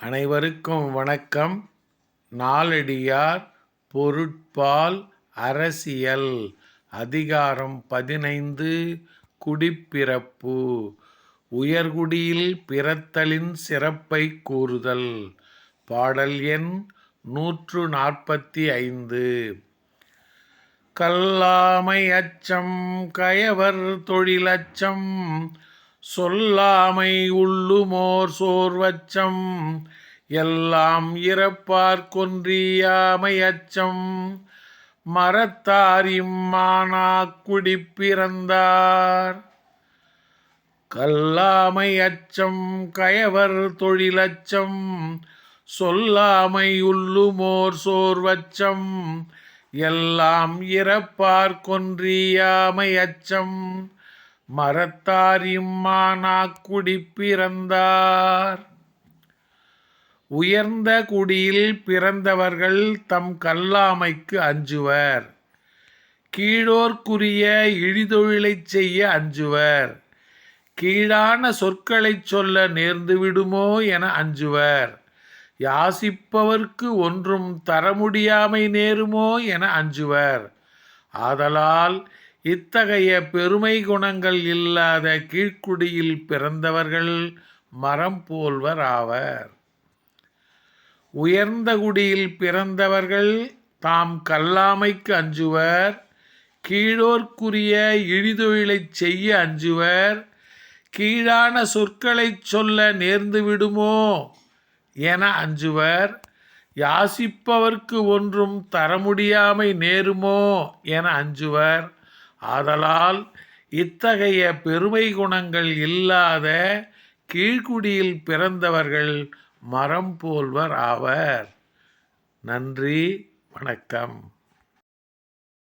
அனைவருக்கும் வணக்கம். நாலடியார் பொருட்பால் அரசியல் அதிகாரம் 15 குடிப்பிறப்பு. உயர்குடியில் பிறத்தலின் சிறப்பை கூறுதல். பாடல் எண் 145. கல்லாமை அச்சம் கயவர் தொழிலச்சம் சொல்லாமை உள்ளுமோர் சோர்வச்சம் எல்லாம் இறப்பார் கொன்றியாமை அச்சம் மரத்தார் இம்மானாக் குடிப்பிறந்தார். கல்லாமை அச்சம் கயவர் தொழிலச்சம் சொல்லாமை உள்ளுமோர் சோர்வச்சம் எல்லாம் இறப்பார் கொன்றியாமை அச்சம் மரத்தார் இம்மானாக் குடிப்பிறந்தார். உயர்ந்த குடியில் பிறந்தவர்கள் தம் கல்லாமைக்கு அஞ்சுவர். கீழோர்க்குரிய இழிதொழிலைச் செய்ய அஞ்சுவர். கீழான சொற்களைச் சொல்ல நேர்ந்துவிடுமோ என அஞ்சுவர். யாசிப்பவர்க்கு ஒன்றும் தர முடியாமை நேருமோ என அஞ்சுவர். ஆதலால் இத்தகைய பெருமை குணங்கள் இல்லாத கீழ்க்குடியில் பிறந்தவர்கள் மரம் போல்வர் ஆவர். உயர்ந்த குடியில் பிறந்தவர்கள் தாம் கல்லாமைக்கு அஞ்சுவர். கீழோர்க்குரிய இழிதொழிலைச் செய்ய அஞ்சுவர். கீழான சொற்களைச் சொல்ல நேர்ந்துவிடுமோ என அஞ்சுவர். யாசிப்பவர்க்கு ஒன்றும் தர முடியாமை நேருமோ என அஞ்சுவர். ஆதலால் இத்தகைய பெருமை குணங்கள் இல்லாத கீழ்க்குடியில் பிறந்தவர்கள் மரம் போல்வர் ஆவர். நன்றி, வணக்கம்.